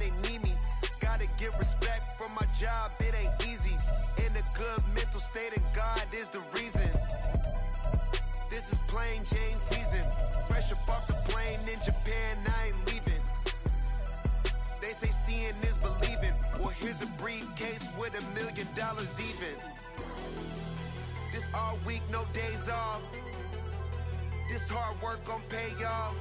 they need me. Gotta get respect for my job, it ain't easy. In a good mental state and God is the reason. This is plain Jane season. Fresh up off the plane in Japan, I ain't leaving. They say seeing is believing. Well, here's a briefcase with $1 million even. This all week, no days off. This hard work gon' pay off.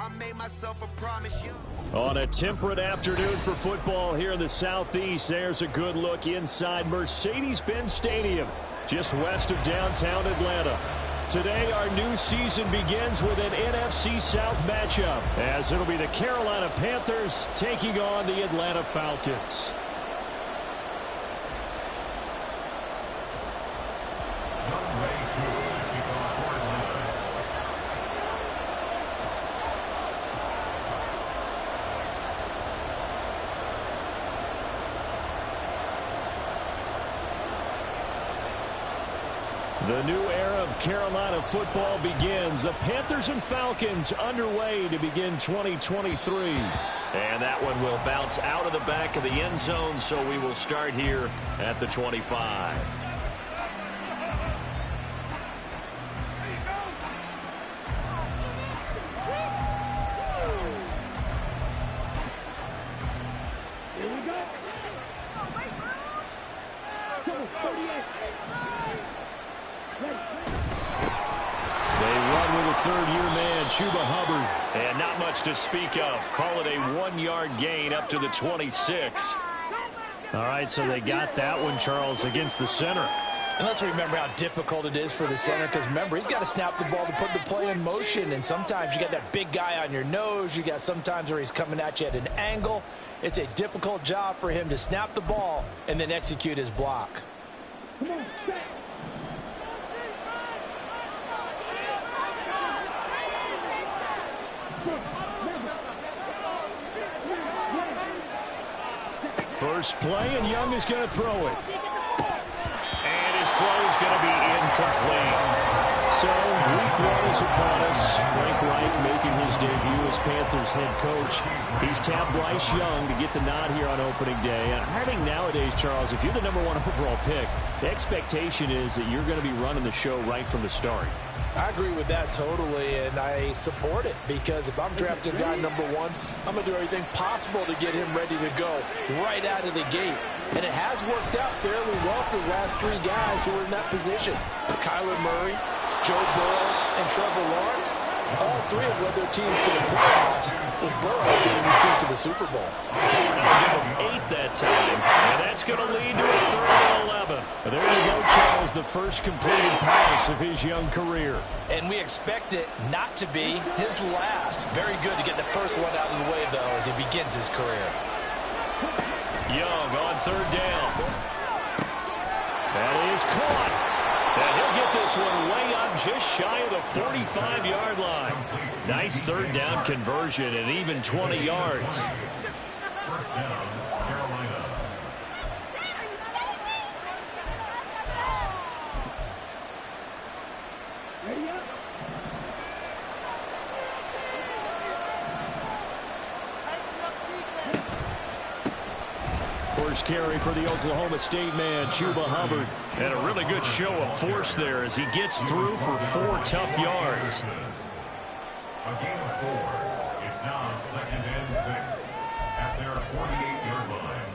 I made myself a promise, you. On a temperate afternoon for football here in the Southeast, there's a good look inside Mercedes-Benz Stadium, just west of downtown Atlanta. Today, our new season begins with an NFC South matchup, as it'll be the Carolina Panthers taking on the Atlanta Falcons. The new era of Carolina football begins. The Panthers and Falcons underway to begin 2023. And that one will bounce out of the back of the end zone, so we will start here at the 25. Third-year man, Chuba Hubbard. And not much to speak of. Call it a 1-yard gain up to the 26. All right, so they got that one, Charles, against the center. And let's remember how difficult it is for the center, because remember, he's got to snap the ball to put the play in motion, and sometimes you got that big guy on your nose. You got sometimes where he's coming at you at an angle. It's a difficult job for him to snap the ball and then execute his block. Come on, first play, and Young is going to throw it. And his throw is going to be incomplete. So, week one is upon us. Frank Reich making his debut as Panthers head coach. He's tapped Bryce Young to get the nod here on opening day. And I think nowadays, Charles, if you're the #1 overall pick, the expectation is that you're going to be running the show right from the start. I agree with that totally, and I support it, because if I'm drafting guy #1, I'm going to do everything possible to get him ready to go right out of the gate. And it has worked out fairly well for the last 3 guys who are in that position. Kyler Murray, Joe Burrow, and Trevor Lawrence. All 3 have led their teams to the playoffs, with Burrow getting his team to the Super Bowl. They'll give him 8 that time, and that's going to lead to a 3rd and 11. There you go, Charles, the first completed pass of his young career. And we expect it not to be his last. Very good to get the first one out of the way, though, as he begins his career. Young on 3rd down. That is caught. And he'll get this one way up just shy of the 45-yard line. Nice 3rd down conversion and even 20 yards. First down, Carolina. First carry for the Oklahoma State man, Chuba Hubbard. And a really good show of force there as he gets through for 4 tough yards. A gain of 4. It's now 2nd and 6 at their 48-yard line.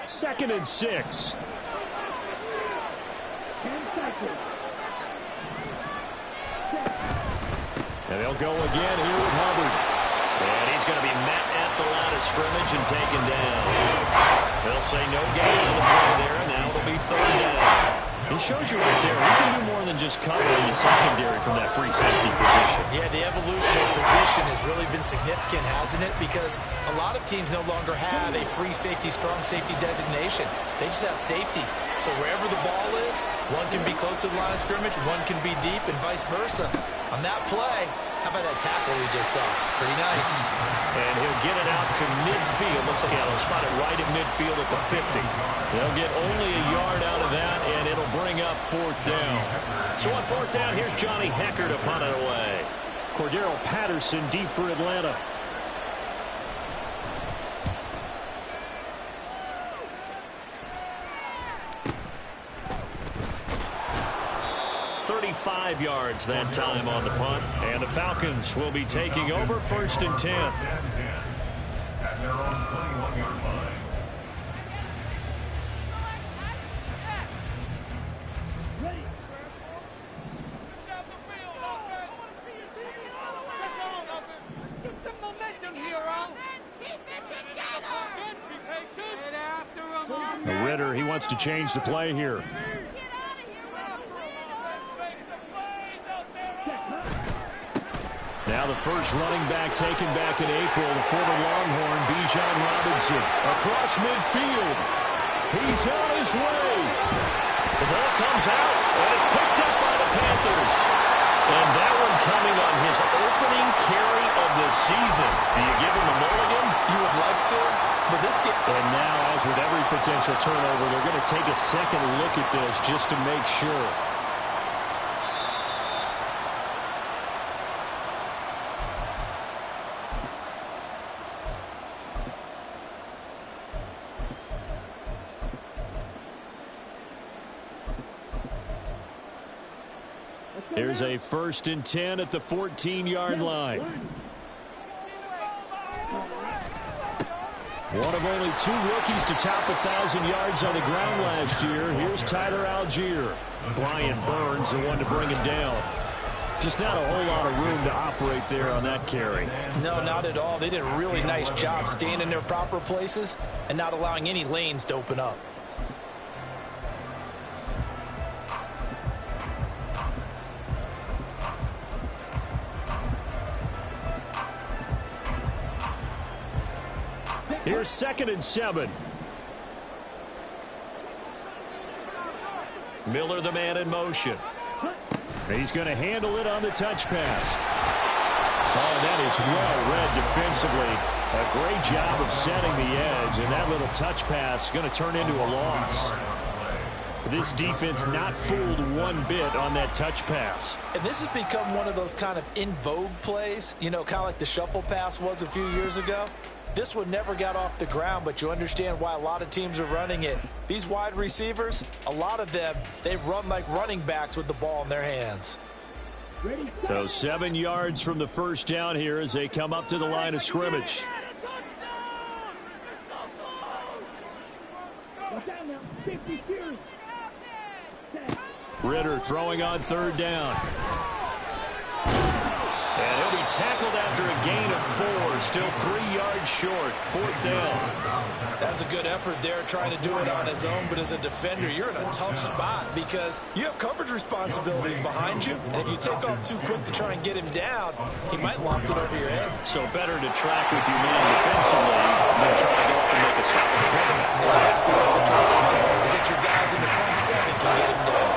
2nd and 6. And they'll go again here with Hubbard. And he's going to be met at the line of scrimmage and taken down. They'll say no gain on the play there, and now it'll be 3rd down. It shows you right there, he can do more than just covering the secondary from that free safety position. Yeah, the evolution of position has really been significant, hasn't it? Because a lot of teams no longer have a free safety, strong safety designation. They just have safeties. So wherever the ball is, one can be close to the line of scrimmage, one can be deep, and vice versa. On that play, how about that tackle we just saw? Pretty nice. And he'll get it out to midfield. Looks like he'll spot it right at midfield at the 50. They'll get only a yard out of that, and it'll bring up 4th down. So on 4th down, here's Johnny Hecker to punt it away. Cordero Patterson deep for Atlanta. 35 yards that time on the punt. And the Falcons will be taking over 1st and 10. At their own 21-yard line. Ritter, he wants to change the play here. Now the first running back taken back in April, the former Longhorn, Bijan Robinson, across midfield. He's on his way. The ball comes out, and it's picked up by the Panthers. And that one coming on his opening carry of the season. Do you give him a mulligan? You would like to, but this game... And now, as with every potential turnover, they're going to take a second look at this just to make sure. Here's a 1st and 10 at the 14-yard line. One of only 2 rookies to top 1,000 yards on the ground last year. Here's Tyler Algier. Brian Burns, the one to bring him down. Just not a whole lot of room to operate there on that carry. No, not at all. They did a really nice job staying in their proper places and not allowing any lanes to open up. Here's 2nd and 7. Miller, the man in motion. He's going to handle it on the touch pass. Oh, that is well read defensively. A great job of setting the edge, and that little touch pass is going to turn into a loss. This defense not fooled one bit on that touch pass. And this has become one of those kind of in vogue plays, you know, kind of like the shuffle pass was a few years ago. This one never got off the ground, but you understand why a lot of teams are running it. These wide receivers, a lot of them, they run like running backs with the ball in their hands. So 7 yards from the first down here as they come up to the line of scrimmage. Ritter throwing on 3rd down. And he'll be tackled after a gain of 4. Still 3 yards short. 4th down. That's a good effort there, trying to do it on his own. But as a defender, you're in a tough spot because you have coverage responsibilities behind you. And if you take off too quick to try and get him down, he might loft it over your head. So better to track with your man defensively than try to go up and make a stop at the quarterback. Exactly what we're trying to do, is that your guys in the front 7 can get him down.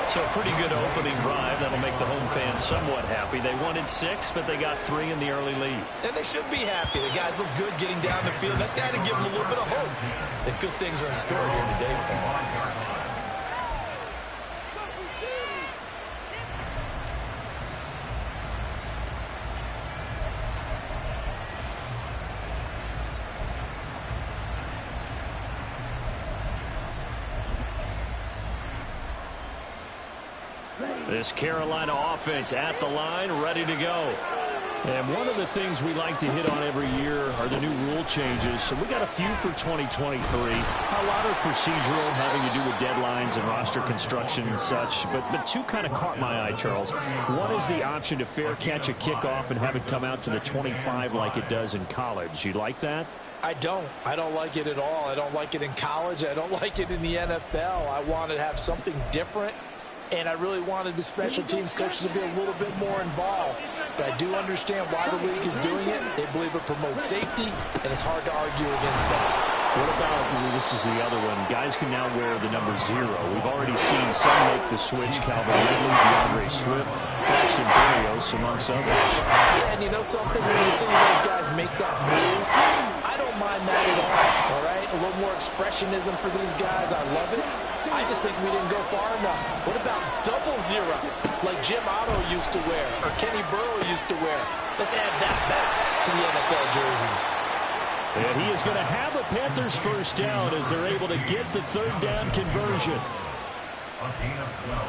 So a pretty good opening drive. That'll make the home fans somewhat happy. They wanted 6, but they got 3 in the early lead. And they should be happy. The guys look good getting down the field. That's got to give them a little bit of hope that good things are in store here today for them. This Carolina offense at the line, ready to go. And one of the things we like to hit on every year are the new rule changes. So we got a few for 2023. A lot are procedural, having to do with deadlines and roster construction and such. But 2 kind of caught my eye, Charles. One is the option to fair catch a kickoff and have it come out to the 25 like it does in college. You like that? I don't like it at all. I don't like it in college. I don't like it in the NFL. I want to have something different. And I really wanted the special teams coaches to be a little bit more involved. But I do understand why the league is doing it. They believe it promotes safety, and it's hard to argue against that. What about, this is the other one, guys can now wear the number 0. We've already seen some make the switch, Calvin Ridley, DeAndre Swift, Braxton Berrios, amongst others. Yeah, and you know something, when you see those guys make that move, I don't mind that at all right? A little more expressionism for these guys. I love it. I just think we didn't go far enough. What about 00, like Jim Otto used to wear, or Kenny Burrow used to wear? Let's add that back to the NFL jerseys. And he is going to have a Panthers first down as they're able to get the 3rd down conversion. A gain of 12.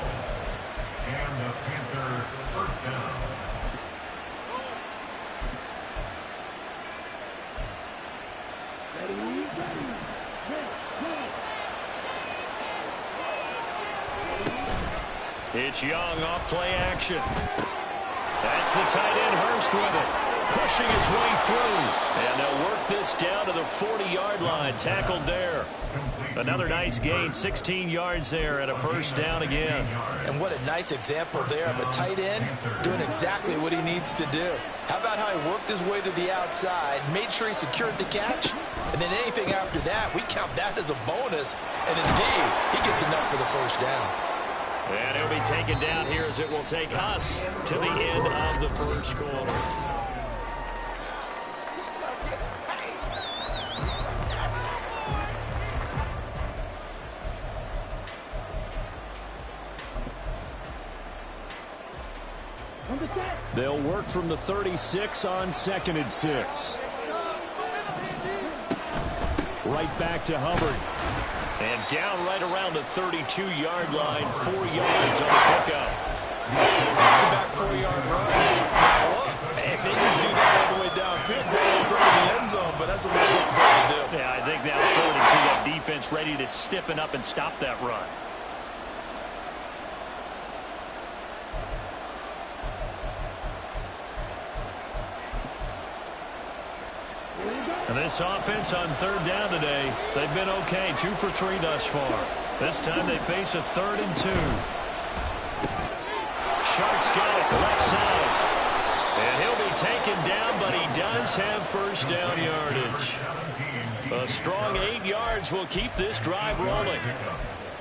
And the Panthers first down. It's Young off play action. That's the tight end Hurst with it. Pushing his way through. And they'll work this down to the 40-yard line. Tackled there. Another nice gain. 16 yards there and a first down again. And what a nice example there of a tight end doing exactly what he needs to do. How about how he worked his way to the outside, made sure he secured the catch, and then anything after that, we count that as a bonus. And indeed, he gets enough for the first down. And he'll be taken down here as it will take us to the end of the first quarter. They'll work from the 36 on 2nd and 6. Right back to Hubbard. And down right around the 32-yard line, 4 yards on the pickup. Back-to-back 4-yard runs. Look, if they just do that all the way downfield, they'll ends up in the end zone, but that's a little difficult to do. Yeah, I think now 42, that defense ready to stiffen up and stop that run. And this offense on 3rd down today, they've been okay, 2 for 3 thus far. This time they face a 3rd and 2. Sharks got it, left side. And he'll be taken down, but he does have first down yardage. A strong 8 yards will keep this drive rolling.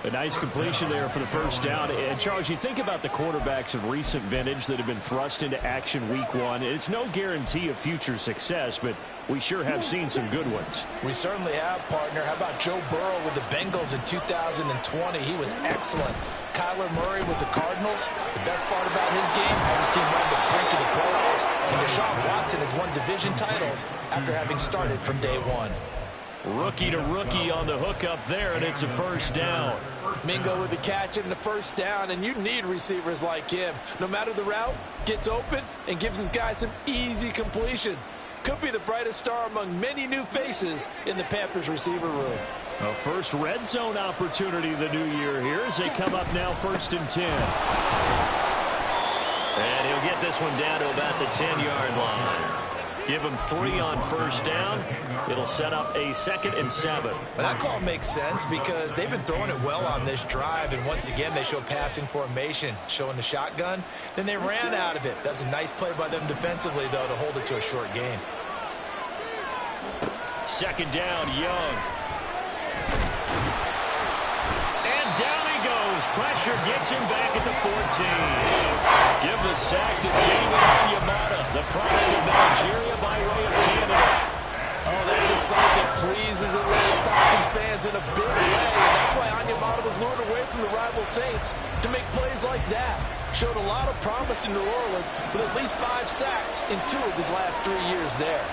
A nice completion there for the first down. And, Charles, you think about the quarterbacks of recent vintage that have been thrust into action week 1. It's no guarantee of future success, but we sure have seen some good ones. We certainly have, partner. How about Joe Burrow with the Bengals in 2020? He was excellent. Kyler Murray with the Cardinals. The best part about his game has his team run the brink of the playoffs. And Deshaun Watson has won division titles after having started from day 1. Rookie to rookie on the hook up there, and it's a first down. Mingo with the catch and the first down, and you need receivers like him. No matter the route, gets open and gives his guys some easy completions. Could be the brightest star among many new faces in the Panthers receiver room. A first red zone opportunity the new year here as they come up now 1st and 10. And he'll get this one down to about the 10-yard line. Give him 3 on first down. It'll set up a 2nd and 7. But that call makes sense because they've been throwing it well on this drive, and once again they show passing formation, showing the shotgun. Then they ran out of it. That was a nice play by them defensively, though, to hold it to a short gain. 2nd down, Young. And down he goes. Pressure gets him back at the 14. Give the sack to David Onyemata, the product of Nigeria by way of Canada. Oh, that's a sight that pleases Atlanta Falcons fans in a big way. And that's why Onyemata was lured away from the rival Saints to make plays like that. Showed a lot of promise in New Orleans with at least 5 sacks in 2 of his last 3 years there.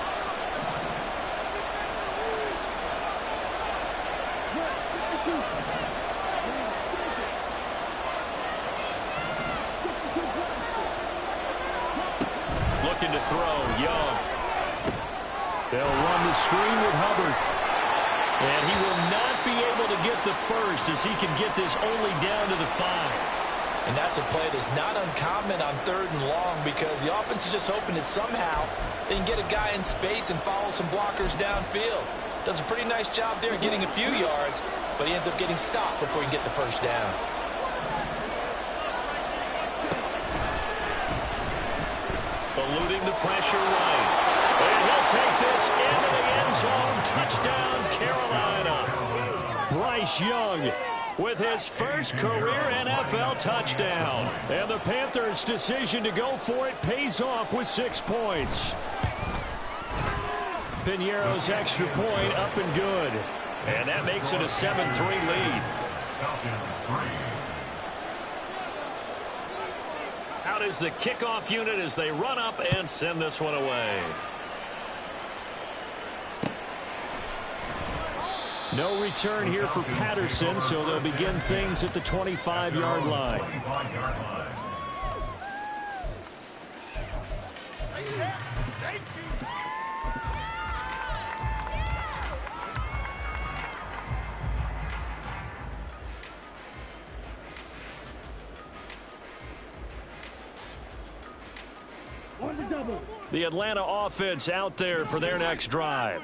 Looking to throw, Young. They'll run the screen with Hubbard. And he will not be able to get the first as he can get this only down to the 5. And that's a play that's not uncommon on 3rd and long because the offense is just hoping that somehow they can get a guy in space and follow some blockers downfield. Does a pretty nice job there getting a few yards, but he ends up getting stopped before he can get the first down. Eluding the pressure right. And he'll take this into the end zone. Touchdown, Carolina. Bryce Young with his first career NFL touchdown. And the Panthers' decision to go for it pays off with 6 points. Piñeiro's extra point up and good. And that makes it a 7-3 lead. Falcons 3. Out is the kickoff unit as they run up and send this one away. No return here for Patterson, so they'll begin things at the 25-yard line. 25-yard line. The Atlanta offense out there for their next drive.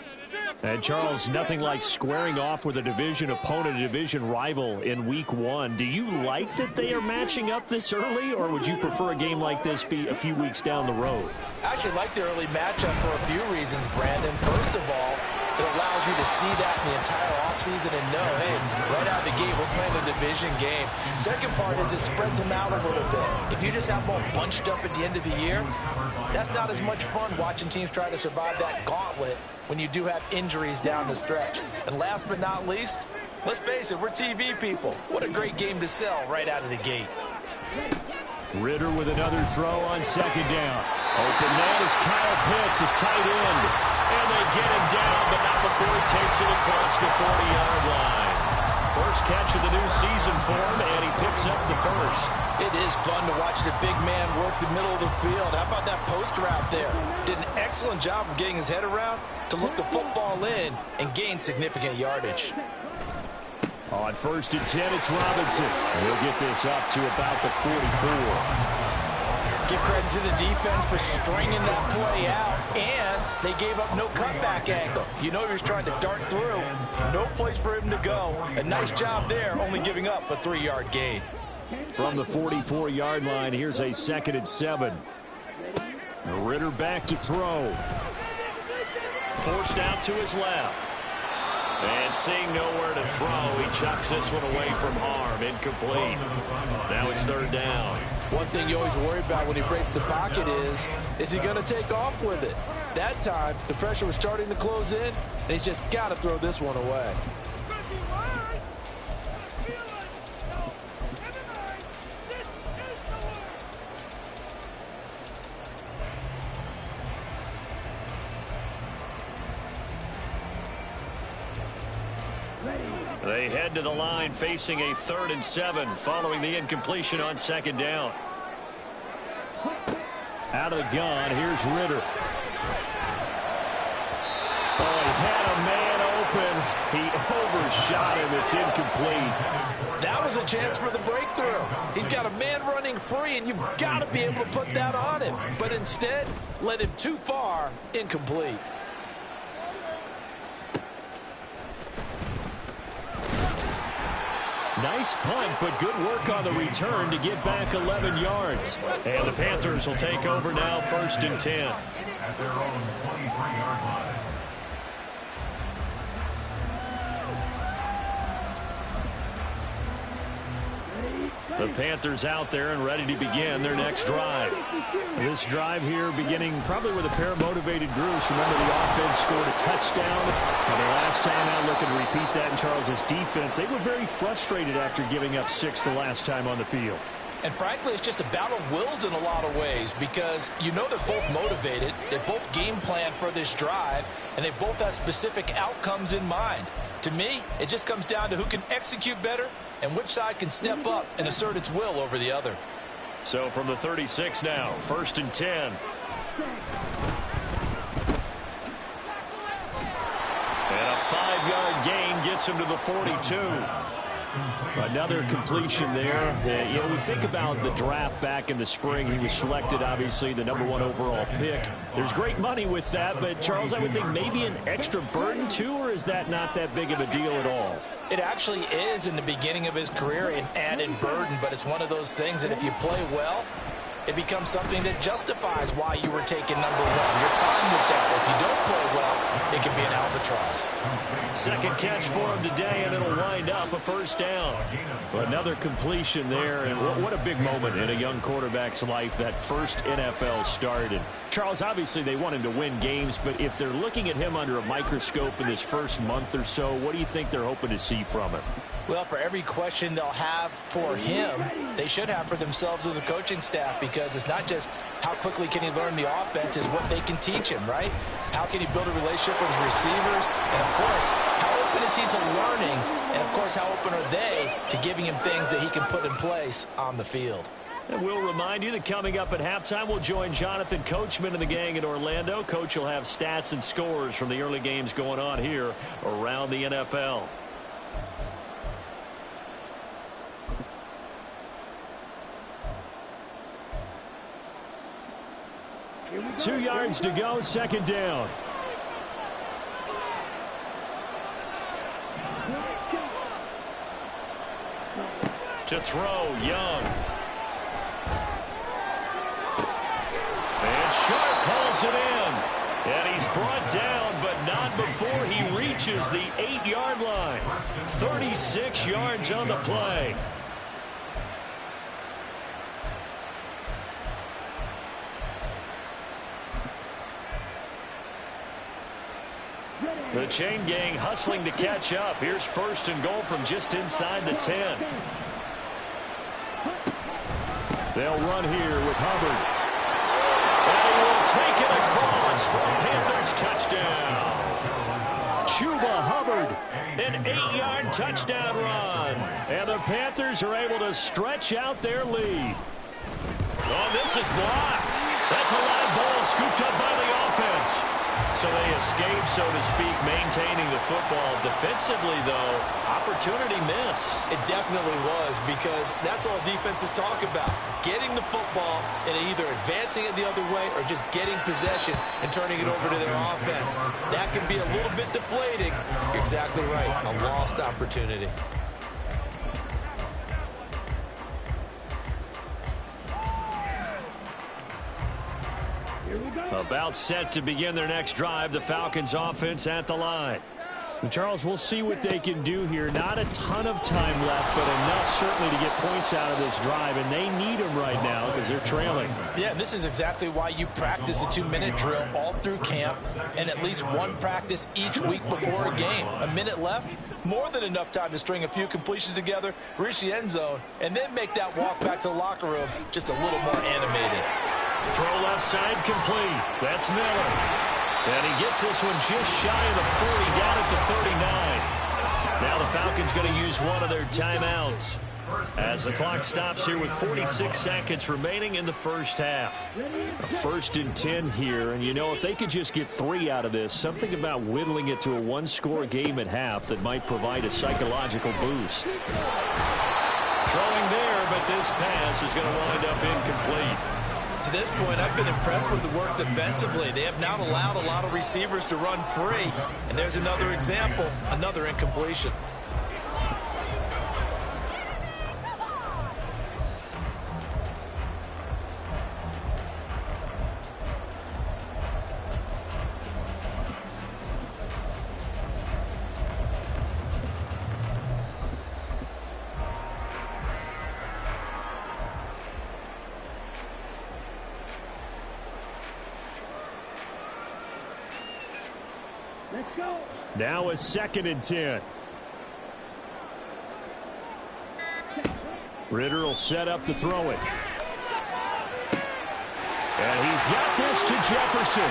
And, Charles, nothing like squaring off with a division opponent, a division rival in Week 1. Do you like that they are matching up this early, or would you prefer a game like this be a few weeks down the road? I actually like the early matchup for a few reasons, Brandon. First of all, it allows you to see that in the entire offseason and know, hey, right out of the gate, we're playing a division game. Second part is it spreads them out a little bit. If you just have them all bunched up at the end of the year, that's not as much fun watching teams try to survive that gauntlet when you do have injuries down the stretch. And last but not least, let's face it, we're TV people. What a great game to sell right out of the gate. Ritter with another throw on second down. Open man is Kyle Pitts, his tight end. And they get him down, but not before he takes it across the 40-yard line. First catch of the new season for him, and he picks up the first. It is fun to watch the big man work the middle of the field. How about that post route there? Did an excellent job of getting his head around to look the football in and gain significant yardage. On 1st and 10, it's Robinson. He'll get this up to about the 44. Give credit to the defense for stringing that play out, and they gave up no cutback angle. You know he was trying to dart through. No place for him to go. A nice job there, only giving up a 3-yard gain. From the 44-yard line, here's a 2nd and 7. Ritter back to throw. Forced out to his left. And seeing nowhere to throw, he chucks this one away from harm. Incomplete. Now it's 3rd down. One thing you always worry about when he breaks the pocket is he going to take off with it? That time, the pressure was starting to close in, and he's just got to throw this one away. They head to the line facing a 3rd and 7 following the incompletion on 2nd down. Out of the gun, here's Ritter. Oh, he had a man open. He overshot him. It's incomplete. That was a chance for the breakthrough. He's got a man running free, and you've got to be able to put that on him. But instead, led him too far, incomplete. Nice punt, but good work on the return to get back 11 yards. And the Panthers will take over now, 1st and 10. At their own 23-yard line. The Panthers out there and ready to begin their next drive. This drive here beginning probably with a pair of motivated groups. Remember, the offense scored a touchdown. And the last time out, looking to repeat that in Charles's defense. They were very frustrated after giving up 6 the last time on the field. And frankly, it's just a battle of wills in a lot of ways because you know they're both motivated. They both game plan for this drive, and they both have specific outcomes in mind. To me, it just comes down to who can execute better and which side can step up and assert its will over the other. So from the 36 now, 1st and 10. And a 5-yard gain gets him to the 42. Another completion there. You know, we think about the draft back in the spring. He was selected, obviously, the #1 overall pick. There's great money with that, but, Charles, I would think maybe an extra burden, too, or is that not that big of a deal at all? It actually is in the beginning of his career an added burden, but it's one of those things that if you play well, it becomes something that justifies why you were taken #1. You're fine with that. If you don't play well, it can be an albatross. Second catch for him today, and it'll wind up a 1st down. Another completion there, and what a big moment in a young quarterback's life, that first NFL start. And Charles, obviously they want him to win games, but if they're looking at him under a microscope in this first month or so, what do you think they're hoping to see from him? Well, for every question they'll have for him, they should have for themselves as a coaching staff, because it's not just how quickly can he learn the offense, it's what they can teach him, right? How can he build a relationship with his receivers? And, of course, how open is he to learning? And, of course, how open are they to giving him things that he can put in place on the field? And we'll remind you that coming up at halftime, we'll join Jonathan Coachman and the gang in Orlando. Coach will have stats and scores from the early games going on here around the NFL. 2 yards to go, second down. To throw, Young. And Sharp calls it in. And he's brought down, but not before he reaches the 8-yard line. 36 yards on the play. The chain gang hustling to catch up. Here's first and goal from just inside the 10. They'll run here with Hubbard. And he will take it across for a Panthers touchdown. Chuba Hubbard. An 8-yard touchdown run. And the Panthers are able to stretch out their lead. Oh, this is blocked. That's a live ball scooped up by the offense. So they escape, so to speak, maintaining the football. Defensively, though, opportunity miss. It definitely was, because that's all defenses talk about. Getting the football and either advancing it the other way or just getting possession and turning it over to their offense. That can be a little bit deflating. You're exactly right. A lost opportunity. About set to begin their next drive, the Falcons offense at the line. And Charles, we'll see what they can do here. Not a ton of time left, but enough certainly to get points out of this drive, and they need them right now because they're trailing. Yeah, this is exactly why you practice a 2-minute drill all through camp and at least one practice each week before a game. A minute left, more than enough time to string a few completions together, reach the end zone, and then make that walk back to the locker room just a little more animated. Throw left side complete. That's Miller. And he gets this one just shy of the 40, down at the 39. Now the Falcons going to use one of their timeouts as the clock stops here with 46 seconds remaining in the first half. A 1st and 10 here, and you know, if they could just get 3 out of this, something about whittling it to a 1-score game at half that might provide a psychological boost. Throwing there, but this pass is going to wind up incomplete. To this point, I've been impressed with the work defensively. They have not allowed a lot of receivers to run free. And there's another example, another incompletion. Now a 2nd and 10. Ritter will set up to throw it. And he's got this to Jefferson.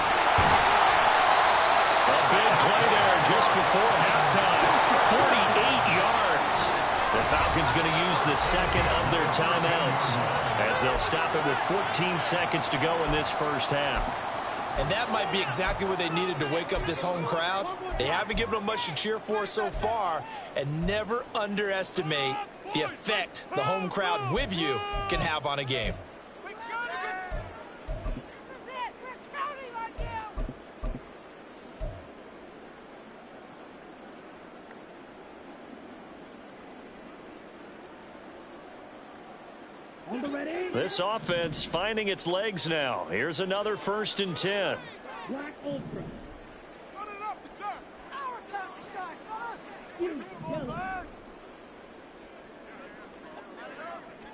A big play there just before halftime. 48 yards. The Falcons going to use the second of their timeouts as they'll stop it with 14 seconds to go in this first half. And that might be exactly what they needed to wake up this home crowd. They haven't given them much to cheer for so far. And never underestimate the effect the home crowd with you can have on a game. This offense finding its legs now. Here's another 1st and 10. Black Ultra.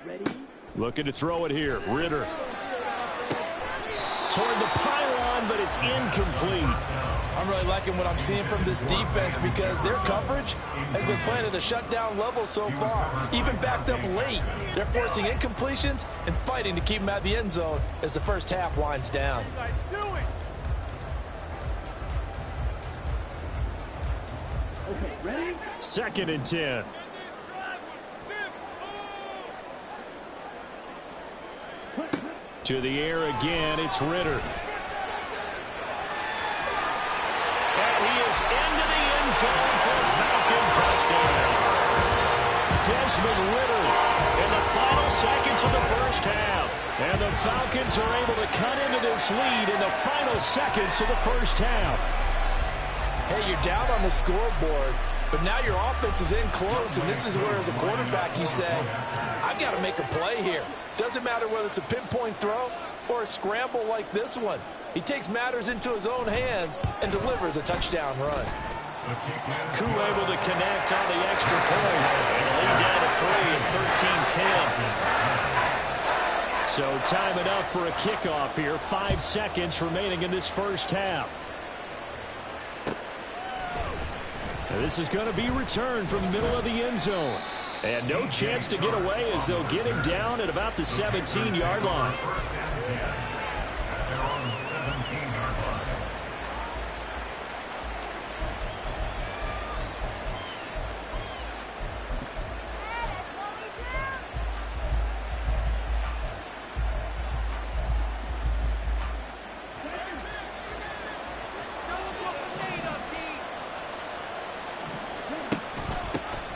Ready? Looking to throw it here. Ritter. Toward the pylon, but it's incomplete. I'm really liking what I'm seeing from this defense because their coverage has been playing at a shutdown level so far. Even backed up late, they're forcing incompletions and fighting to keep them out of the end zone as the first half winds down. Okay, ready? 2nd and 10. To the air again, it's Ritter. And he is into the end zone for a Falcon touchdown. Desmond Ritter. in the final seconds of the first half. And the Falcons are able to cut into this lead in the final seconds of the first half. Hey, you're down on the scoreboard, but now your offense is in close, and this is where, as a quarterback, you say, I've got to make a play here. Doesn't matter whether it's a pinpoint throw or a scramble like this one. He takes matters into his own hands and delivers a touchdown run. Koo able to connect on the extra point. And lead down to 3 at 13-10. So time enough for a kickoff here. 5 seconds remaining in this first half. And this is going to be returned from the middle of the end zone. And no chance to get away as they'll get him down at about the 17-yard line.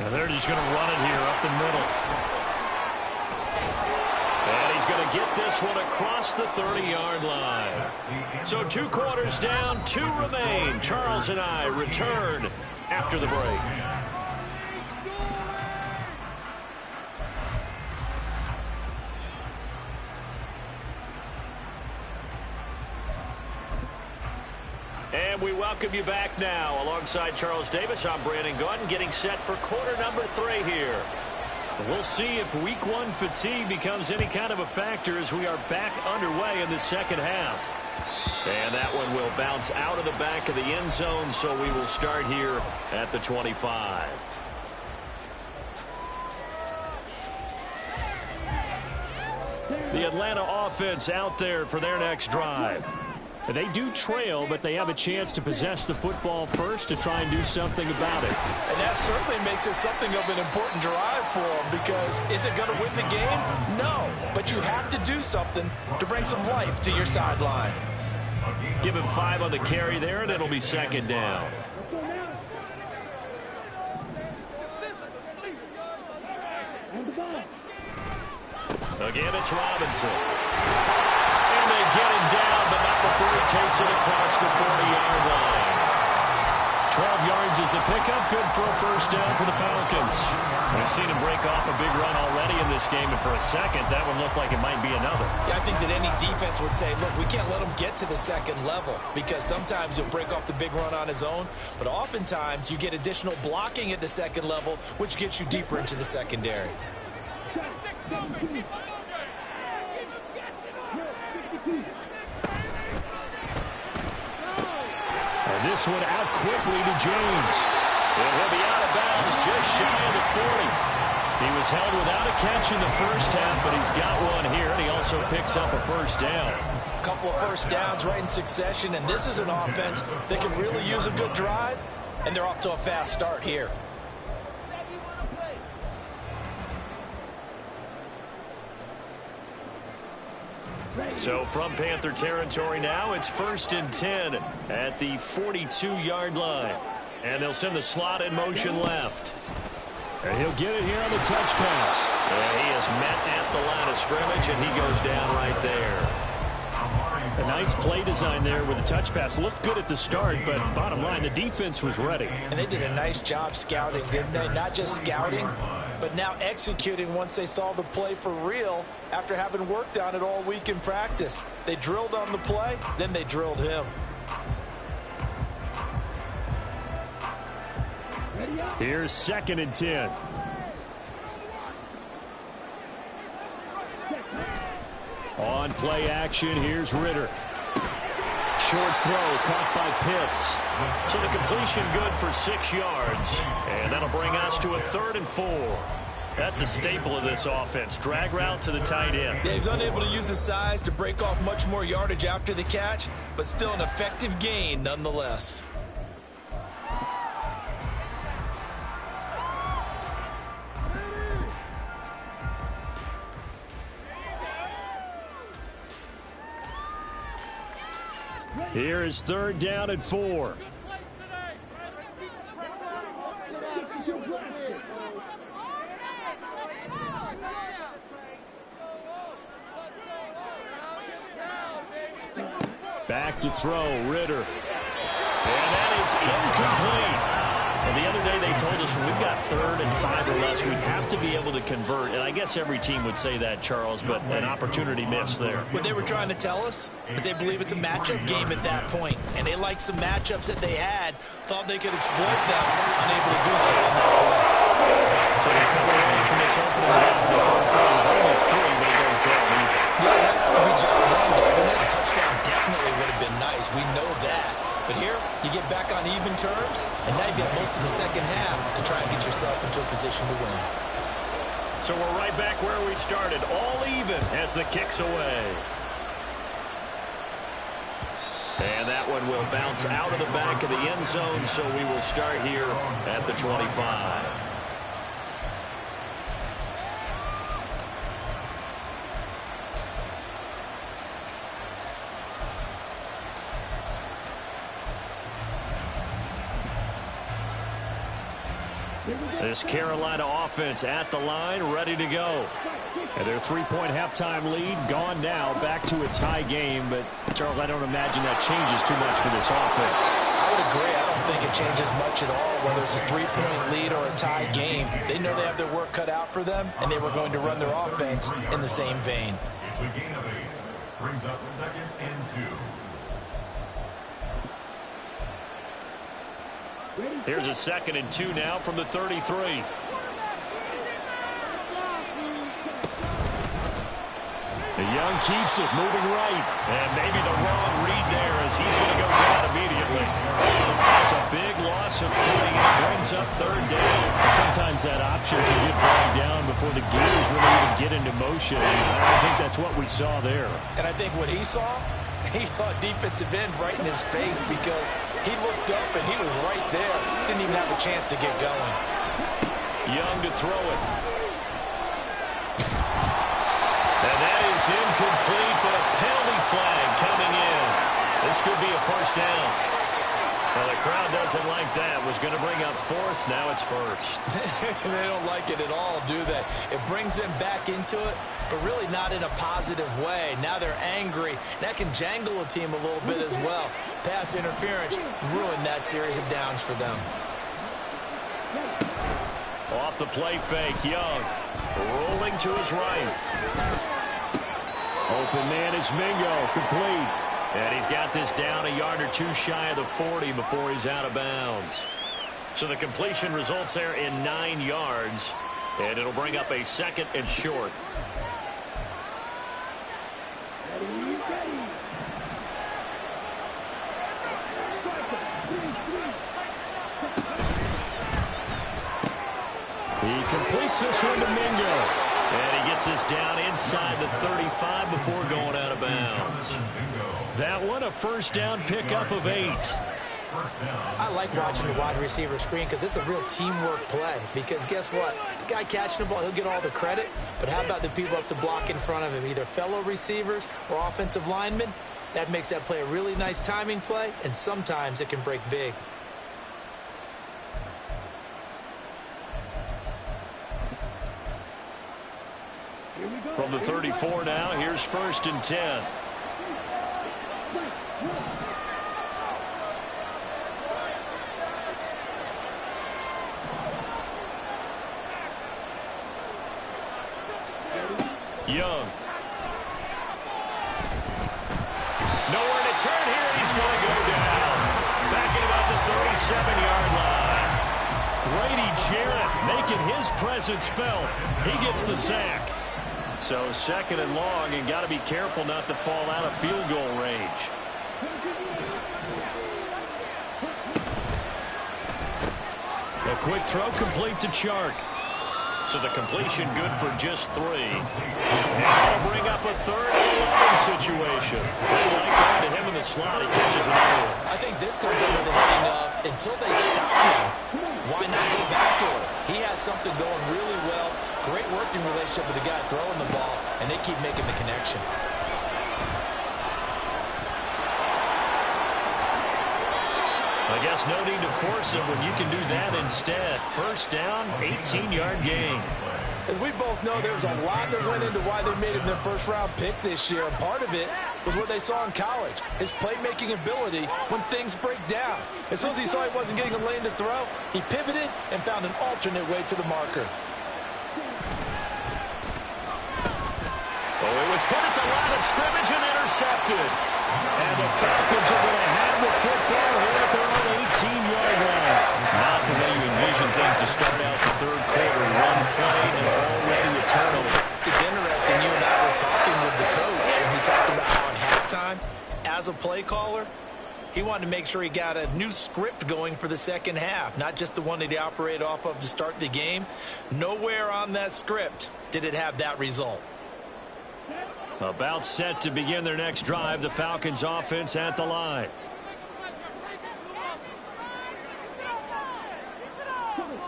And they're just going to run it here up the middle. And he's going to get this one across the 30-yard line. So 2 quarters down, 2 remain. Charles and I return after the break. And we welcome you back now. Alongside Charles Davis, I'm Brandon Gaudin, getting set for quarter number 3 here. We'll see if week 1 fatigue becomes any kind of a factor as we are back underway in the second half. And that one will bounce out of the back of the end zone, so we will start here at the 25. The Atlanta offense out there for their next drive. They do trail, but they have a chance to possess the football first to try and do something about it. And that certainly makes it something of an important drive for them, because is it going to win the game? No, but you have to do something to bring some life to your sideline. Give him 5 on the carry there, and it'll be second down. Again, it's Robinson. And they get him down, but not before he takes it across the 40-yard line. 12 yards is the pickup. Good for a first down for the Falcons. We've seen him break off a big run already in this game, and for a second, that one looked like it might be another. Yeah, I think that any defense would say, look, we can't let him get to the second level, because sometimes he'll break off the big run on his own, but oftentimes you get additional blocking at the second level, which gets you deeper into the secondary. And this one out quickly to James. And he'll be out of bounds just shy of the 40. He was held without a catch in the first half, but he's got one here, and he also picks up a first down. A couple of first downs right in succession, and this is an offense that can really use a good drive, and they're off to a fast start here. So from Panther territory now, it's 1st and 10 at the 42-yard line. And they'll send the slot in motion left. And he'll get it here on the touch pass. And he is met at the line of scrimmage, and he goes down right there. A nice play design there with the touch pass. Looked good at the start, but bottom line, the defense was ready. And they did a nice job scouting, didn't they? Not just scouting, but now executing once they saw the play for real after having worked on it all week in practice. They drilled on the play, then they drilled him. Here's 2nd and 10. On play action, here's Ritter. Short throw caught by Pitts. So the completion good for 6 yards. And that'll bring us to a 3rd and 4. That's a staple of this offense. Drag route to the tight end. Yeah, he's unable to use his size to break off much more yardage after the catch, but still an effective gain nonetheless. Here is 3rd down and 4. Back to throw, Ritter. And that is incomplete. Well, the other day they told us when we've got 3rd and 5 or less, we have to be able to convert. And I guess every team would say that, Charles, but an opportunity missed there. What they were trying to tell us is they believe it's a matchup game at that point. And they liked some matchups that they had, thought they could exploit them, unable to do so on that play. So they come away from this opening drive in the third quarter with only 3, but it goes job even. Yeah, that has to be job one, doesn't it? A touchdown definitely would have been nice. We know that. But here, you get back on even terms, and now you've got most of the second half to try and get yourself into a position to win. So we're right back where we started, all even as the kick's away. And that one will bounce out of the back of the end zone, so we will start here at the 25. This Carolina offense at the line, ready to go. And their 3-point halftime lead gone now, back to a tie game. But, Charles, I don't imagine that changes too much for this offense. I would agree. I don't think it changes much at all, whether it's a 3-point lead or a tie game. They know they have their work cut out for them, and they were going to run their offense in the same vein. It's a gain of 8. Brings up 2nd and 2. Here's a 2nd and 2 now from the 33. The Young keeps it, moving right. And maybe the wrong read there as he's going to go down immediately. That's a big loss of 3, and it brings up 3rd down. Sometimes that option can get bogged down before the gears really even get into motion. And I think that's what we saw there. And I think what he saw defensive end right in his face because he looked up and he was right there. Didn't even have a chance to get going. Young to throw it. And that is incomplete, but a penalty flag coming in. This could be a 1st down. Well, the crowd doesn't like that. Was going to bring up 4th. Now it's 1st. They don't like it at all, do they? It brings them back into it, but really not in a positive way. Now they're angry. That can jangle a team a little bit as well. Pass interference ruined that series of downs for them. Off the play fake, Young. Rolling to his right. Open man is Mingo. Complete. And he's got this down a yard or 2 shy of the 40 before he's out of bounds. So the completion results there in 9 yards. And it'll bring up a 2nd and short. He completes this one to Mingo. And he gets this down inside the 35 before going out of bounds. That one a 1st down pickup of 8. I like watching the wide receiver screen because it's a real teamwork play. Because guess what? The guy catching the ball, he'll get all the credit. But how about the people up to block in front of him, either fellow receivers or offensive linemen? That makes that play a really nice timing play, and sometimes it can break big. From the 34 now, here's 1st and 10. Young. Nowhere to turn here. He's going to go down. Back at about the 37-yard line. Grady Jarrett making his presence felt. He gets the sack. So 2nd and long, and got to be careful not to fall out of field goal range. A quick throw complete to Chark. So the completion good for just 3. And that'll bring up a 3rd and 11 situation. They like going to him in the slot. He catches another one. I think this comes under the heading of, until they stop him, why not go back to it? He has something going really well. Great working relationship with the guy throwing the ball, and they keep making the connection. I guess no need to force it when you can do that instead. 1st down, 18-yard gain. As we both know, there's a lot that went into why they made him their first-round pick this year. And part of it was what they saw in college, his playmaking ability when things break down. As soon as he saw he wasn't getting a lane to throw, he pivoted and found an alternate way to the marker. Oh, it was hit at the line of scrimmage and intercepted. And the Falcons are going to have the football here at their own 18-yard line. Not the way you envision things to start out the third quarter. One play and already a turnover. It's interesting. You and I were talking with the coach, and he talked about how at halftime, as a play caller, he wanted to make sure he got a new script going for the second half, not just the one that he operated off of to start the game. Nowhere on that script did it have that result. About set to begin their next drive. The Falcons offense at the line.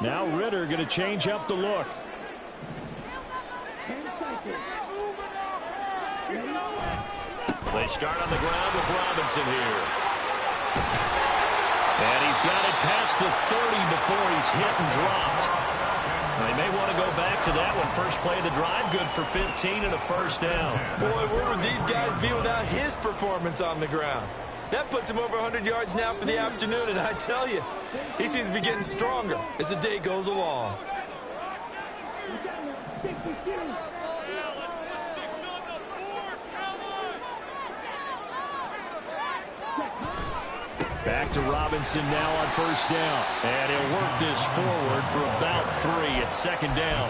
Now Ritter going to change up the look. They start on the ground with Robinson here. And he's got it past the 30 before he's hit and dropped. They may want to go back to that one. First play of the drive, good for 15 and a first down. Boy, where would these guys be without his performance on the ground? That puts him over 100 yards now for the afternoon, and I tell you, he seems to be getting stronger as the day goes along. Back to Robinson now on first down. And he'll work this forward for about 3 at second down.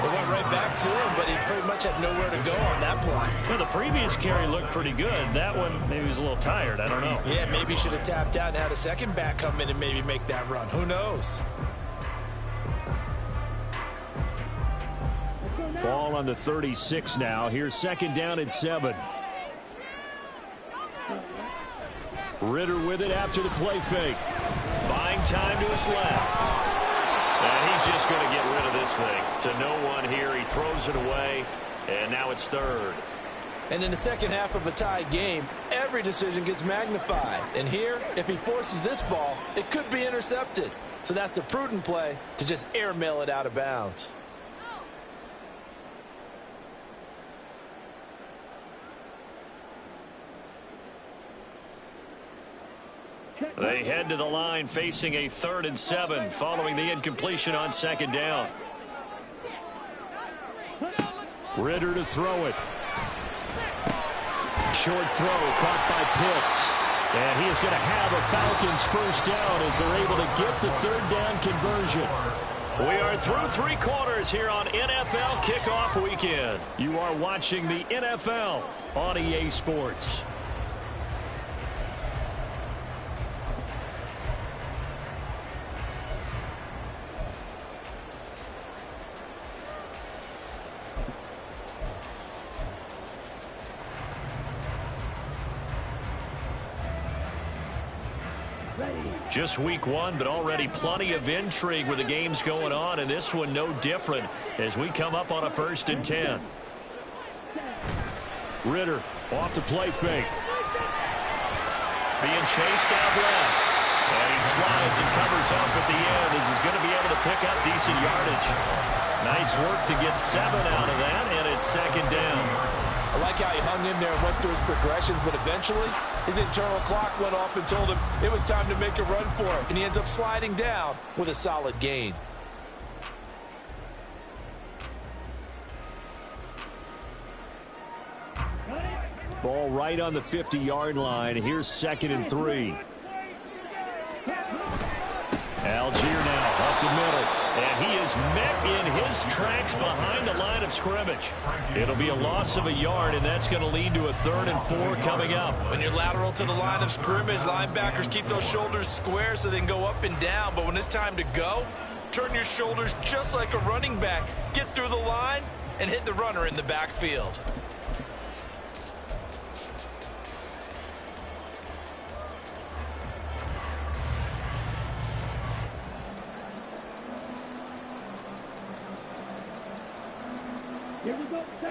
They went right back to him, but he pretty much had nowhere to go on that play. Well, the previous carry looked pretty good. That one, maybe he was a little tired. I don't know. Yeah, maybe he should have tapped out and had a second back come in and maybe make that run. Who knows? Ball on the 36 now. Here's second down and 7. Ritter with it after the play fake. Buying time to his left. And he's just going to get rid of this thing. To no one here. He throws it away. And now it's third. And in the second half of a tied game, every decision gets magnified. And here, if he forces this ball, it could be intercepted. So that's the prudent play to just airmail it out of bounds. They head to the line facing a 3rd and 7 following the incompletion on second down. Ritter to throw it. Short throw caught by Pitts. And he is going to have a Falcons first down as they're able to get the 3rd down conversion. We are through 3 quarters here on NFL Kickoff Weekend. You are watching the NFL on EA Sports. Just week 1, but already plenty of intrigue with the games going on, and this one no different as we come up on a 1st and 10. Ritter off the play fake. Being chased out left. And he slides and covers up at the end as he's going to be able to pick up decent yardage. Nice work to get 7 out of that, and it's second down. I like how he hung in there and went through his progressions, but eventually his internal clock went off and told him it was time to make a run for it, and he ends up sliding down with a solid gain. Ball right on the 50-yard line. Here's 2nd and 3. Algier now up the middle. And he is met in his tracks behind the line of scrimmage. It'll be a loss of a yard, and that's going to lead to a 3rd and 4 coming up. When you're lateral to the line of scrimmage, linebackers keep those shoulders square so they can go up and down. But when it's time to go, turn your shoulders just like a running back. Get through the line and hit the runner in the backfield.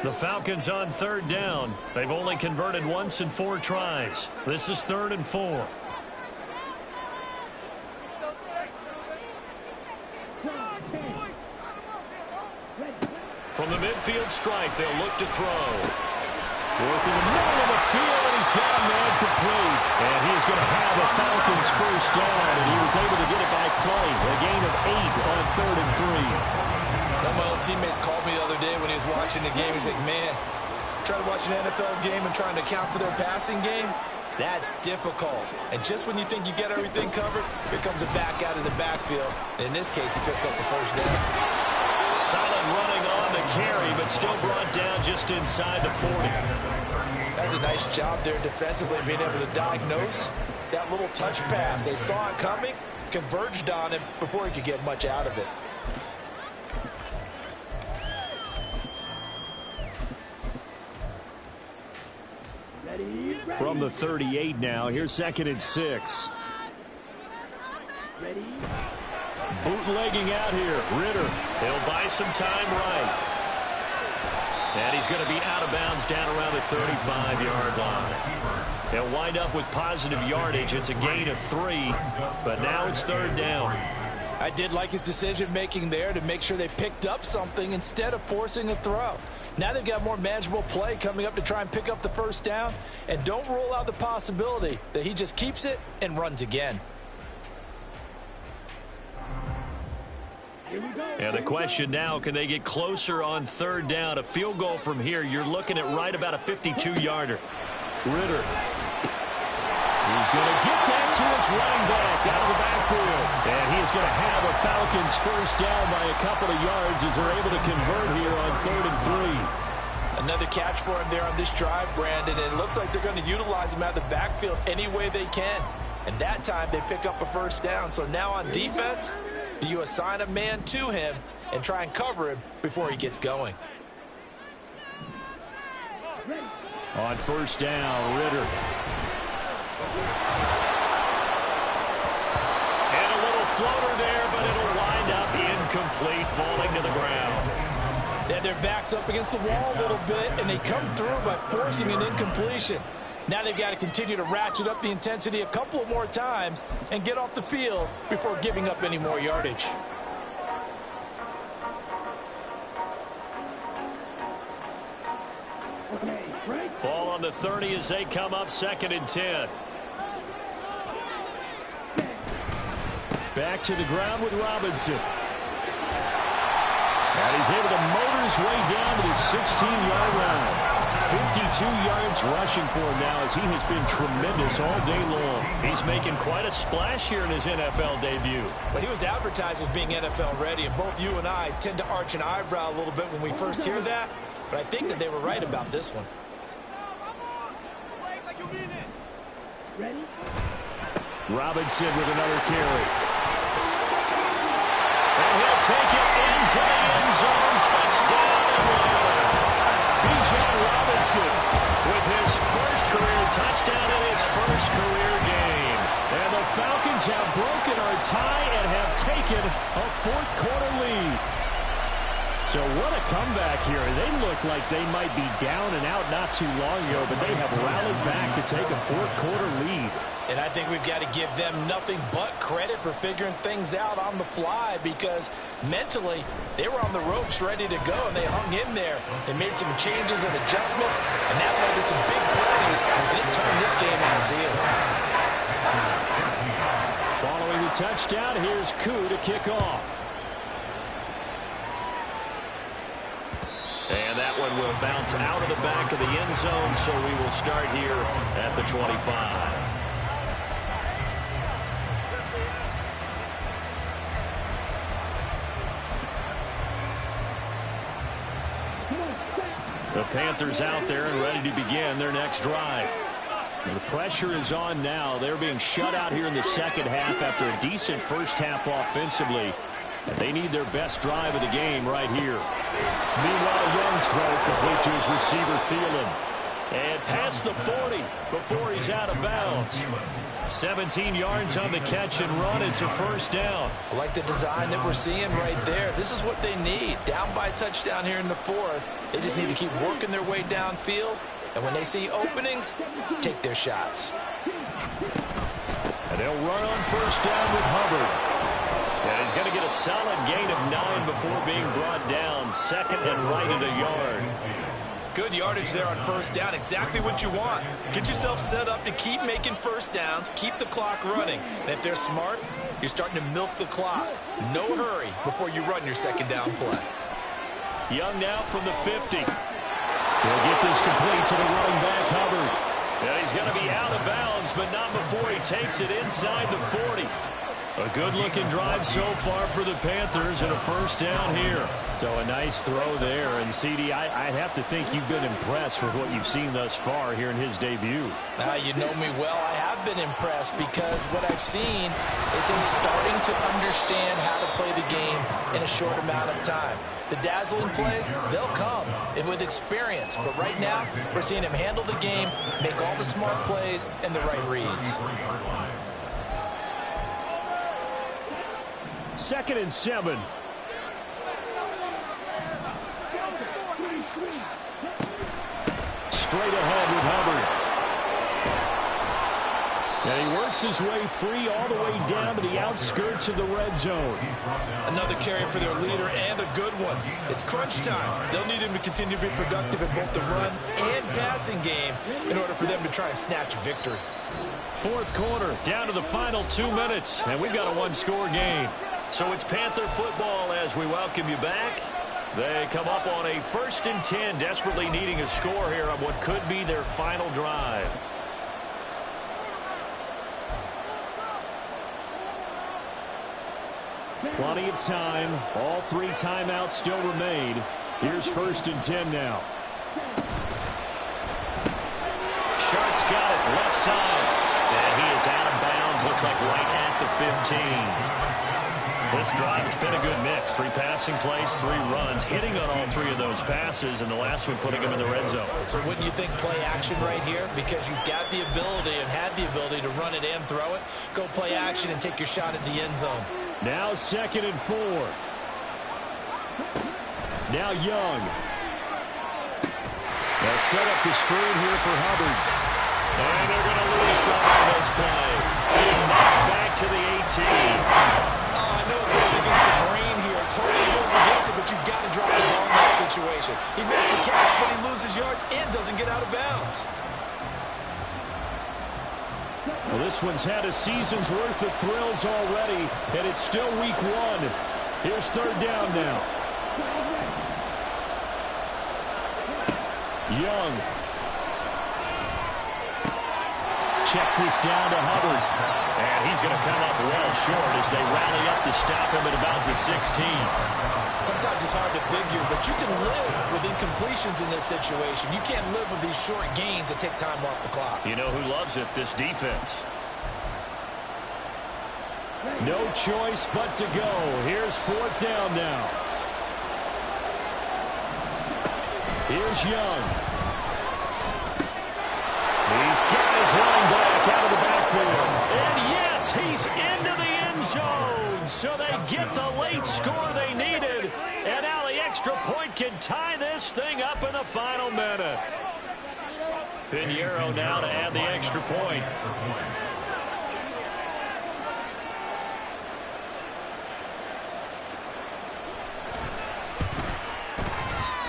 The Falcons on 3rd down. They've only converted once in 4 tries. This is 3rd and 4. From the midfield stripe, they'll look to throw. Working the middle of the field, and he's got a man complete. And he's going to have a Falcons first down, and he was able to get it by play. A gain of 8 on 3rd and 3. One of my old teammates called me the other day when he was watching the game. He's like, man, trying to watch an NFL game and trying to account for their passing game, that's difficult. And just when you think you get everything covered, here comes a back out of the backfield. And in this case, he picks up the first down. Solid running on the carry, but still brought down just inside the 40. That's a nice job there defensively, being able to diagnose that little touch pass. They saw it coming, converged on him before he could get much out of it. From the 38 now, here's 2nd and 6. Ready. Bootlegging out here, Ritter. He'll buy some time right. And he's going to be out of bounds down around the 35-yard line. He'll wind up with positive yardage. It's a gain of 3, but now it's 3rd down. I did like his decision-making there to make sure they picked up something instead of forcing a throw. Now they've got more manageable play coming up to try and pick up the first down, and don't rule out the possibility that he just keeps it and runs again. And the question now, can they get closer on 3rd down? A field goal from here, you're looking at right about a 52-yarder. Ritter. He's going to get that to his running back out of the backfield. And he's going to have a Falcons first down by a couple of yards as they're able to convert here on 3rd and 3. Another catch for him there on this drive, Brandon, and it looks like they're going to utilize him out of the backfield any way they can. And that time they pick up a first down. So now on defense, do you assign a man to him and try and cover him before he gets going? On first down, Ritter. And a little floater there, but it'll wind up incomplete, falling to the ground. They had their backs up against the wall a little bit, and they come through by forcing an incompletion. Now they've got to continue to ratchet up the intensity a couple more times and get off the field before giving up any more yardage. Okay, right. Ball on the 30 as they come up 2nd and 10. Back to the ground with Robinson. And he's able to motor his way down to the 16-yard line. 52 yards rushing for him now as he has been tremendous all day long. He's making quite a splash here in his NFL debut. Well, he was advertised as being NFL ready, and both you and I tend to arch an eyebrow a little bit when we first hear that, but I think that they were right about this one. Ready. Robinson with another carry. And he'll take it into the end zone. Touchdown, Atlanta. Bijan Robinson with his first career touchdown in his first career game. And the Falcons have broken our tie and have taken a 4th quarter lead. So what a comeback here. They look like they might be down and out not too long ago, but they have rallied back to take a 4th quarter lead. And I think we've got to give them nothing but credit for figuring things out on the fly, because mentally they were on the ropes ready to go, and they hung in there. They made some changes and adjustments, and that led to some big plays, and it turned this game on its heel. Following the touchdown, here's Koo to kick off. And that one will bounce out of the back of the end zone, so we will start here at the 25. The Panthers out there and ready to begin their next drive. The pressure is on now. They're being shut out here in the second half after a decent first half offensively. And they need their best drive of the game right here. Meanwhile, Young's throw complete to his receiver, Thielen. And past the 40 before he's out of bounds. 17 yards on the catch and run. It's a first down. I like the design that we're seeing right there. This is what they need. Down by a touchdown here in the 4th. They just need to keep working their way downfield. And when they see openings, take their shots. And they'll run on first down with Hubbard. And he's going to get a solid gain of 9 before being brought down. Second and right at a yard. Good yardage there on first down. Exactly what you want. Get yourself set up to keep making first downs, keep the clock running. And if they're smart, you're starting to milk the clock. No hurry before you run your second down play. Young now from the 50. He'll get this complete to the running back, Hubbard. And he's going to be out of bounds, but not before he takes it inside the 40. A good-looking drive so far for the Panthers and a first down here. So a nice throw there. And, CD, I'd have to think you've been impressed with what you've seen thus far here in his debut. You know me well. I have been impressed because what I've seen is him starting to understand how to play the game in a short amount of time. The dazzling plays, they'll come with experience. But right now, we're seeing him handle the game, make all the smart plays, and the right reads. 2nd and 7. Straight ahead with Hubbard. And he works his way free all the way down to the outskirts of the red zone. Another carry for their leader and a good one. It's crunch time. They'll need him to continue to be productive in both the run and passing game in order for them to try and snatch a victory. 4th quarter, down to the final 2 minutes, and we've got a one-score game. So it's Panther football as we welcome you back. They come up on a 1st and 10, desperately needing a score here on what could be their final drive. Plenty of time. All 3 timeouts still remain. Here's 1st and 10 now. Sharp's got it left side. And he is out of bounds. Looks like right at the 15. This drive, it's been a good mix. 3 passing plays, 3 runs, hitting on all 3 of those passes, and the last one putting them in the red zone. So wouldn't you think play action right here? Because you've got the ability and had the ability to run it and throw it. Go play action and take your shot at the end zone. Now 2nd and 4. Now Young. They'll set up the screen here for Hubbard. And they're going to lose some on this play. Being knocked back to the 18. I know it goes against the grain here. Totally goes against it, but you've got to drop the ball in that situation. He makes a catch, but he loses yards and doesn't get out of bounds. Well, this one's had a season's worth of thrills already, and it's still week 1. Here's 3rd down now. Young. Checks this down to Hubbard. And he's going to come up well short as they rally up to stop him at about the 16. Sometimes it's hard to figure, but you can live with incompletions in this situation. You can't live with these short gains that take time off the clock. You know who loves it? This defense. No choice but to go. Here's 4th down now. Here's Young. He's got his running back out of the backfield. And yes, he's into the end zone. So they get the late score they needed. And now the extra point can tie this thing up in the final minute. Pinheiro now to add the extra point.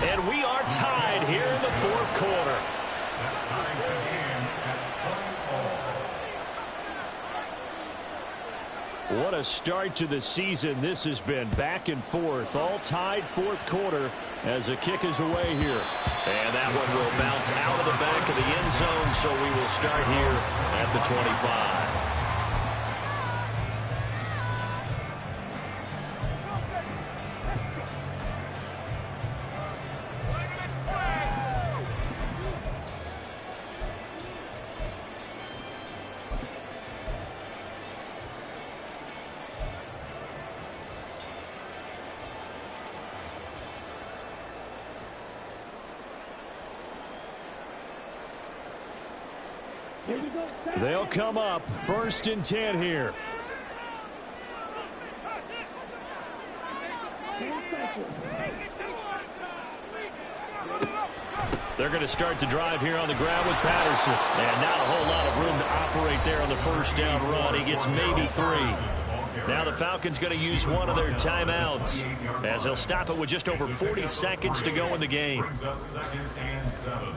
And we are tied here in the 4th quarter. What a start to the season this has been. Back and forth, all tied 4th quarter as the kick is away here. And that one will bounce out of the back of the end zone, so we will start here at the 25. They'll come up 1st and 10 here. They're going to start the drive here on the ground with Patterson. And not a whole lot of room to operate there on the 1st down run. He gets maybe 3. Now the Falcons going to use one of their timeouts as they'll stop it with just over 40 seconds to go in the game. Brings up 2nd and 7.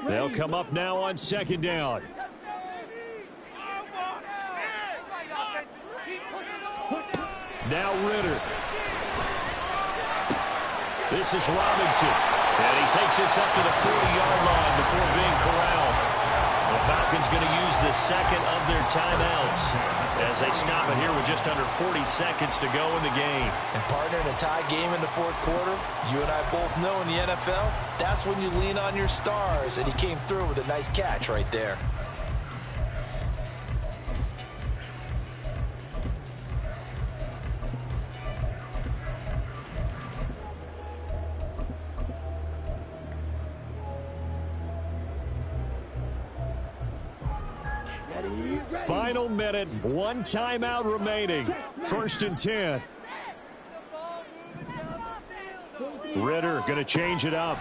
They'll come up now on 2nd down. Now Ritter. This is Robinson. And he takes this up to the 40-yard line before being corralled. The Falcons going to use the 2nd of their timeouts as they stop it here with just under 40 seconds to go in the game. And partner, in a tie game in the 4th quarter, you and I both know in the NFL, that's when you lean on your stars. And he came through with a nice catch right there. Final minute, 1 timeout remaining. 1st and 10. Ritter going to change it up.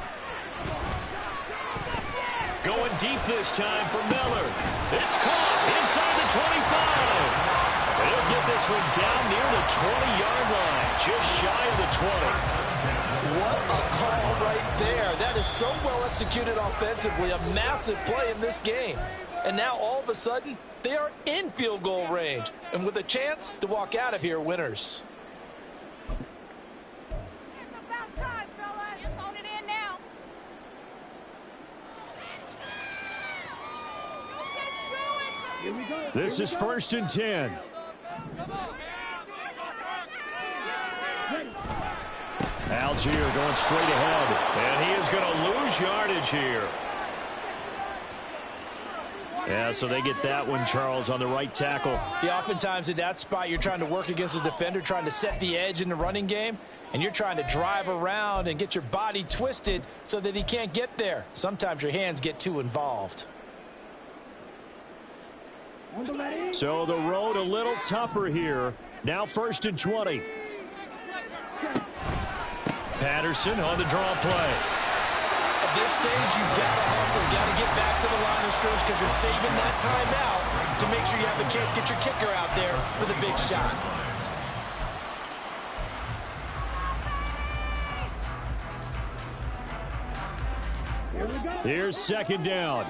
Going deep this time for Miller. It's caught inside the 25. He'll get this one down near the 20-yard line, just shy of the 20. What a call right there. That is so well executed offensively. A massive play in this game. And now all of a sudden, they are in field goal range. And with a chance to walk out of here winners. It's about time, fellas. Just hold it in now. Here we go. This is 1st and 10. Algier going straight ahead. And he is going to lose yardage here. Yeah, so they get that one, Charles, on the right tackle. Yeah, oftentimes in that spot, you're trying to work against a defender, trying to set the edge in the running game, and you're trying to drive around and get your body twisted so that he can't get there. Sometimes your hands get too involved. So the road a little tougher here. Now 1st and 20. Patterson on the draw play. At this stage, you've got to hustle. Got to get back to the line of scrimmage because you're saving that timeout to make sure you have a chance to get your kicker out there for the big shot. Here's 2nd down.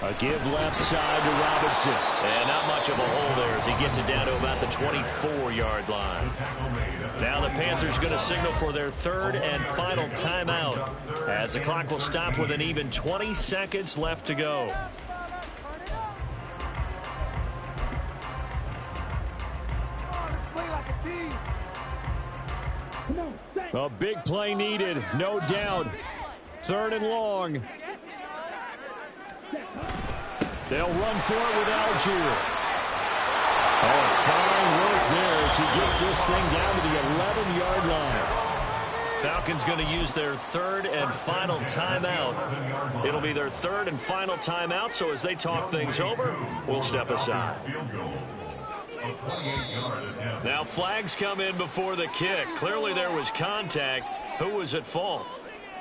A give left side to Robinson. And not much of a hole there as he gets it down to about the 24-yard line. Now the Panthers going to signal for their 3rd and final timeout as the clock will stop with an even 20 seconds left to go. A big play needed, no doubt. 3rd and long. They'll run for it with Algier. Oh, fine work there as he gets this thing down to the 11-yard line. Falcons going to use their 3rd and final timeout. It'll be their 3rd and final timeout, so as they talk things over, we'll step aside. Now flags come in before the kick. Clearly there was contact. Who was at fault?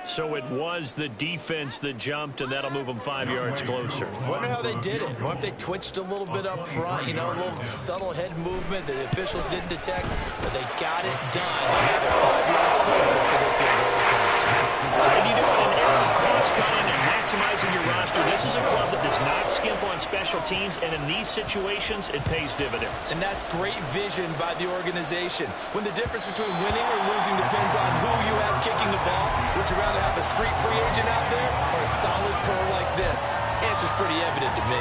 So it was the defense that jumped, and that'll move them 5 yards closer. Wonder how they did it. Wonder if they twitched a little bit up front, you know, a little subtle head movement that the officials didn't detect, but they got it done. Now they're 5 yards closer for their field goal attempt. And you know what, an era of cross-cutting and maximizing your roster, this is a club that does not skimp on special teams, and in these situations, it pays dividends. And that's great vision by the organization. When the difference between winning or losing depends on who you have kicking the ball, would you rather have a street free agent out there or a solid pro like this? Answer's pretty evident to me.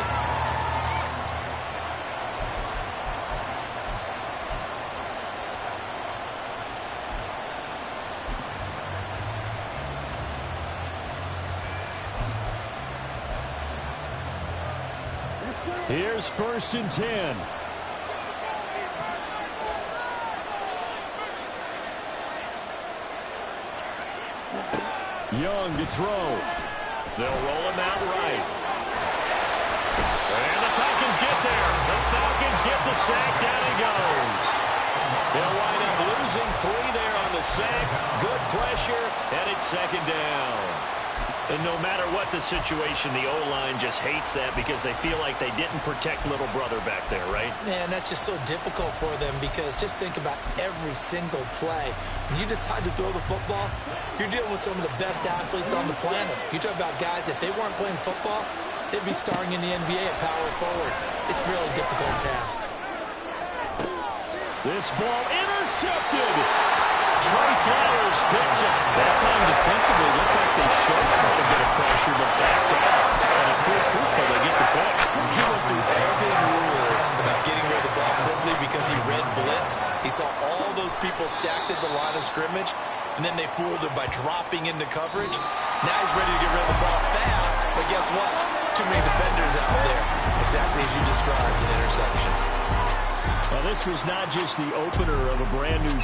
Here's 1st and 10. Young to throw. They'll roll him out right. And the Falcons get there. The Falcons get the sack. Down he goes. They'll wind up losing 3 there on the sack. Good pressure, and it's second down. And no matter what the situation, the O-line just hates that because they feel like they didn't protect little brother back there, right? Man, that's just so difficult for them because just think about every single play. When you decide to throw the football, you're dealing with some of the best athletes on the planet. You talk about guys, if they weren't playing football, they'd be starring in the NBA at power forward. It's a really difficult task. This ball intercepted. Trey Flowers picks it. That time defensively looked like they showed quite a bit of pressure, but backed off. And it proved fruitful. They get the pick. He went through all his rules about getting rid of the ball quickly because he read blitz. He saw all those people stacked at the line of scrimmage, and then they fooled him by dropping into coverage. Now he's ready to get rid of the ball fast, but guess what? Too many defenders out there. Exactly as you described, an interception. Well, this was not just the opener of a brand new